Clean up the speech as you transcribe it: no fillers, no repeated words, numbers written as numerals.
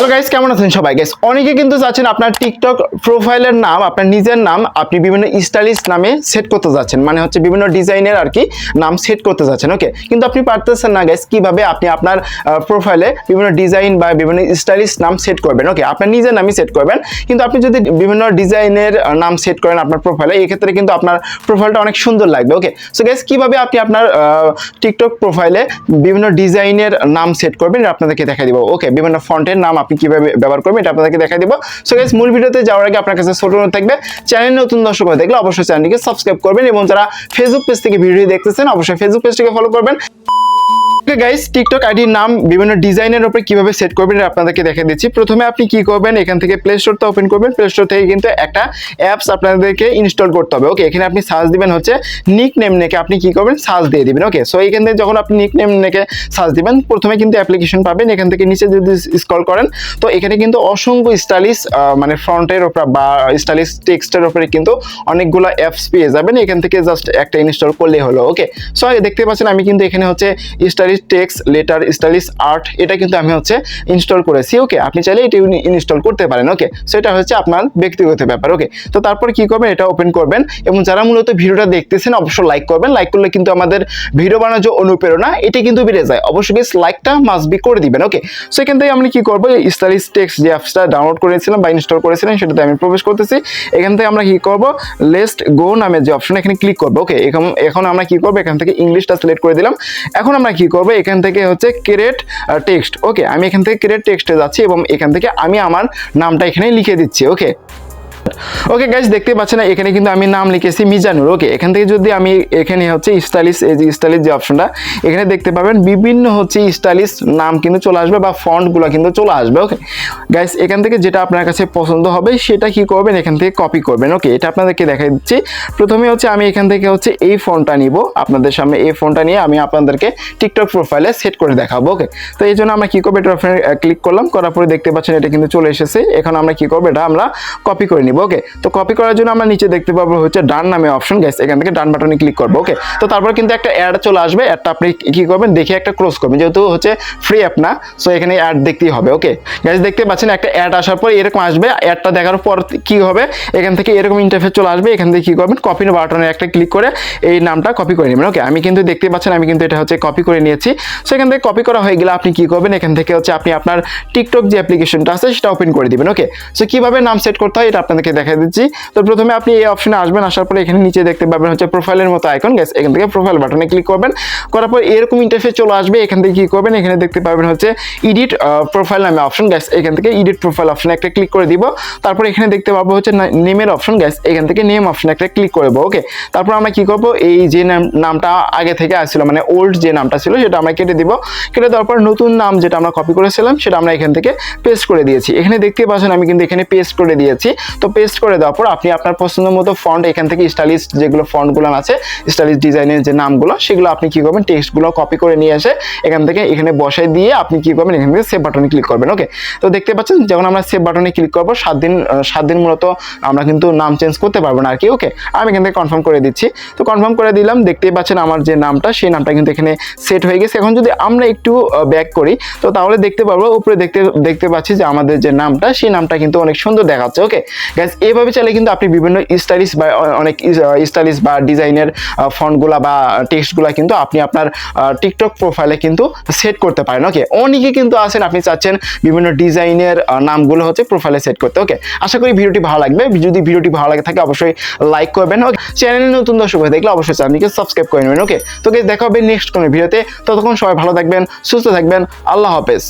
Hello guys, কেমন আছেন সবাই? গাইস অনেকে কিন্তু চাচ্ছেন আপনার টিকটক প্রোফাইলের নাম, আপনার নিজের নাম আপনি বিভিন্ন স্টাইলিশ নামে সেট করতে যাচ্ছেন, মানে হচ্ছে বিভিন্ন ডিজাইনের আর কি নাম সেট করতে যাচ্ছেন। ওকে, কিন্তু আপনি পারতেছেন না গাইস কিভাবে আপনি আপনার প্রোফাইলে বিভিন্ন ডিজাইন বা বিভিন্ন স্টাইলিশ নাম সেট করবেন। ওকে, আপনার নিজের নামই সেট করবেন, কিন্তু আপনি যদি বিভিন্ন ডিজাইনের নাম সেট করেন আপনার প্রোফাইলে, এই ক্ষেত্রে কিন্তু আপনার প্রোফাইলটা অনেক সুন্দর লাগবে। ওকে, সো গাইস কিভাবে আপনি আপনার টিকটক প্রোফাইলে বিভিন্ন ডিজাইনের নাম সেট করবেন এটা আপনাদেরকে দেখাই দিব। ওকে, বিভিন্ন ফন্টের নাম আপনি কিভাবে ব্যবহার করবেন এটা আপনাদেরকে দেখাই দিব। সো গাইস মূল ভিডিওতে যাওয়ার আগে আপনার কাছে ছোট অনুরোধ থাকবে, চ্যানেল নতুন দর্শক হয়ে থাকলে অবশ্যই চ্যানেলটিকে সাবস্ক্রাইব করবেন, এবং যারা ফেসবুক পেজ থেকে ভিডিও দেখতেছেন অবশ্যই ফেসবুক পেজটিকে ফলো করবেন। ওকে গাইস, টিকটক আইডির নাম বিভিন্ন ডিজাইনের উপরে কিভাবে সেট করবেন এটা আপনাদেরকে দেখিয়ে দিচ্ছি। প্রথমে আপনি কি করবেন, এখান থেকে প্লে স্টোরটা ওপেন করবেন। প্লে স্টোর থেকে কিন্তু একটা অ্যাপস আপনাদেরকে ইনস্টল করতে হবে। ওকে, এখানে আপনি সার্চ দিবেন হচ্ছে নিক নেম নেকে আপনি কি করবেন সার্চ দিয়ে দিবেন। ওকে, সো এখান থেকে যখন আপনি নিক নেম নেকে সার্চ দিবেন প্রথমে কিন্তু অ্যাপ্লিকেশন পাবেন। এখান থেকে নিচে যদি স্ক্রল করেন তো এখানে কিন্তু অসংখ্য স্টাইলিশ মানে ফ্রন্টের উপর বা স্টাইলিশ টেক্সটের উপরে কিন্তু অনেকগুলো অ্যাপস পেয়ে যাবেন। এখান থেকে জাস্ট একটা ইনস্টল করলেই হলো। ওকে, সো দেখতে পাচ্ছেন আমি কিন্তু এখানে হচ্ছে stylish text, letter, stylish art এটা কিন্তু আমি হচ্ছে ইনস্টল করেছি। ওকে, আপনি চাইলে এটা ইনস্টল করতে পারেন। ওকে, সো এটা হচ্ছে আপনার ব্যক্তিগত ব্যাপার। ওকে, তো তারপর কি করবেন, এটা ওপেন করবেন, এবং যারা মূলত ভিডিওটা দেখতেছেন অবশ্যই লাইক করবেন। লাইক করলে কিন্তু আমাদের ভিডিও বানানোর যে অনুপ্রেরণা এটা কিন্তু বেড়ে যায়। অবশ্যই লাইকটা মাস্ট বি করে দিবেন। ওকে, সো এখান থেকে আমি কি করবো, স্টাইলিশ টেক্সট যে অ্যাপসটা ডাউনলোড করেছিলাম বা ইনস্টল করেছিলাম সেটাতে আমি প্রবেশ করতেছি। এখান থেকে আমরা কি করবো, লেটস গো নামে যে অপশন এখানে ক্লিক করবো। ওকে, এখন আমরা কি করবো, এখান থেকে ইংলিশটা সিলেক্ট করে দিলাম। এখন আমরা কি করবো, এখান থেকে হচ্ছে ক্রিয়েট টেক্সট। ওকে, আমি এখান থেকে ক্রিয়েট টেক্সটে যাচ্ছি এবং এখান থেকে আমি আমার নামটা এখানে লিখে দিচ্ছি। ওকে ওকে গাইস, দেখতে পাচ্ছেন না এখানে কিন্তু আমি নাম লিখেছি মিজানুর। ওকে, এখান থেকে যদি আমি এখানে হচ্ছে স্টাইলিশ, এই যে স্টাইলিশ যে অপশনটা এখানে দেখতে পাবেন বিভিন্ন হচ্ছে স্টাইলিশ নাম কিন্তু চলে আসবে বা ফন্টগুলো কিন্তু চলে আসবে। ওকে গাইস, এখান থেকে যেটা আপনার কাছে পছন্দ হবে সেটা কি করবেন, এখান থেকে কপি করবেন। ওকে, এটা আপনাদেরকে দেখাই দিচ্ছি। প্রথমে হচ্ছে আমি এখান থেকে হচ্ছে এই ফন্টটা নিব, আপনাদের সামনে এই ফন্টটা নিয়ে আমি আপনাদেরকে টিকটক প্রোফাইলে সেট করে দেখাবো। ওকে, তো এই জন্য আমরা কি করবো, এটা ক্লিক করলাম, করার পরে দেখতে পাচ্ছেন এটা কিন্তু চলে এসেছে। এখন আমরা কি করবো, এটা আমরা কপি করে নিব। ওকে, তো কপি করার জন্য আমরা নিচে দেখতে পাবো হচ্ছে ডান নামে অপশন। গাইস এখান থেকে ডান বাটনে ক্লিক করবো। ওকে, তো তারপর কিন্তু একটা অ্যাড চলে আসবে। অ্যাডটা আপনি কি করবেন, দেখে একটা ক্লোজ করবেন, যেহেতু হচ্ছে ফ্রি অ্যাপ না, সো এখানে অ্যাড দেখতেই হবে। ওকে গাইস, দেখতে পাচ্ছেন একটা অ্যাড আসার পর এরকম আসবে। অ্যাডটা দেখার পর কি হবে, এখান থেকে এরকম ইন্টারফেস চলে আসবে। এখান থেকে কি করবেন, কপি বাটনে একটা ক্লিক করে এই নামটা কপি করে নেবেন। ওকে, আমি কিন্তু দেখতে পাচ্ছেন আমি কিন্তু এটা হচ্ছে কপি করে নিয়েছি। সো এখান থেকে কপি করা হয়ে গেলে আপনি কি করবেন, এখান থেকে হচ্ছে আপনি আপনার টিকটক যে অ্যাপ্লিকেশনটা আছে সেটা ওপেন করে দিবেন। ওকে, সো কিভাবে নাম সেট করতে হয় এটা আপনাদেরকে দেখাই দিচ্ছি। তো প্রথমে আপনি এই অপশনে আসবেন, আসার পরে এখানে নিচে দেখতে পাবেন হচ্ছে প্রোফাইলের মতো আইকন। গাইস এখান থেকে প্রোফাইল বাটনে ক্লিক করবেন, করার পর এরকম ইন্টারফেস চলে আসবে। এখান থেকে কি করবেন, এখানে দেখতে পাবেন হচ্ছে এডিট প্রোফাইল নামে অপশন। গাইস এখান থেকে এডিট প্রোফাইল অপশনে একটা ক্লিক করে দিব। তারপর এখানে দেখতে পাবো হচ্ছে নেমের অপশন। গাইস এখান থেকে নেম অপশনে একটা ক্লিক করবো। ওকে, তারপর আমরা কি করবো, এই যে নামটা আগে থেকে আসছিল মানে ওল্ড যে নামটা ছিল সেটা আমরা কেটে দিব। কেটে দেওয়ার পর নতুন নাম যেটা আমরা কপি করেছিলাম সেটা আমরা এখান থেকে পেস্ট করে দিয়েছি। এখানে দেখতে পাচ্ছেন আমি কিন্তু এখানে পেস্ট করে দিয়েছি। তো পেস্ট করে দেওয়ার পর আপনি আপনার পছন্দ মতো ফন্ট এখান থেকে স্টাইলিশ যেগুলো ফন্টগুলো আছে, স্টাইলিশ ডিজাইনের যে নামগুলো সেগুলো আপনি কি করবেন, টেক্সটগুলো কপি করে নিয়ে এসে এখান থেকে এখানে বসাই দিয়ে আপনি কি করবেন, এখান থেকে সেভ বাটনে ক্লিক করবেন। ওকে, তো দেখতে পাচ্ছেন যখন আমরা সেভ বাটনে ক্লিক করবো 7 দিন মূলত আমরা কিন্তু নাম চেঞ্জ করতে পারবো না আর কি। ওকে, আমি এখান থেকে কনফার্ম করে দিচ্ছি। তো কনফার্ম করে দিলাম, দেখতেই পাচ্ছেন আমার যে নামটা সেই নামটা কিন্তু এখানে সেট হয়ে গেছে। এখন যদি আমরা একটু ব্যাক করি তো তাহলে দেখতে পাবো উপরে দেখতে পাচ্ছি যে আমাদের যে নামটা সেই নামটা কিন্তু অনেক সুন্দর দেখাচ্ছে। ওকে গাইস, এইভাবে চাইলে কিন্তু আপনি বিভিন্ন স্টাইলিশ বা অনেক স্টাইলিশ বা ডিজাইনের ফন্টগুলা বা টেক্সটগুলা কিন্তু আপনি আপনার টিকটক প্রোফাইলে কিন্তু সেট করতে পারেন। ওকে, অনেকে কিন্তু আছেন আপনি চাচ্ছেন বিভিন্ন ডিজাইনের নামগুলো হচ্ছে প্রোফাইলে সেট করতে। ওকে, আশা করি ভিডিওটি ভালো লাগবে। যদি ভিডিওটি ভালো লাগে থাকে অবশ্যই লাইক করবেন। ওকে, চ্যানেলে নতুন দর্শক হয়ে দেখলে অবশ্যই চ্যানেলকে সাবস্ক্রাইব করে নেবেন। ওকে, তো গাইস দেখা হবে নেক্সট কোনো ভিডিওতে। ততক্ষণ সবাই ভালো থাকবেন, সুস্থ থাকবেন। আল্লাহ হাফেজ।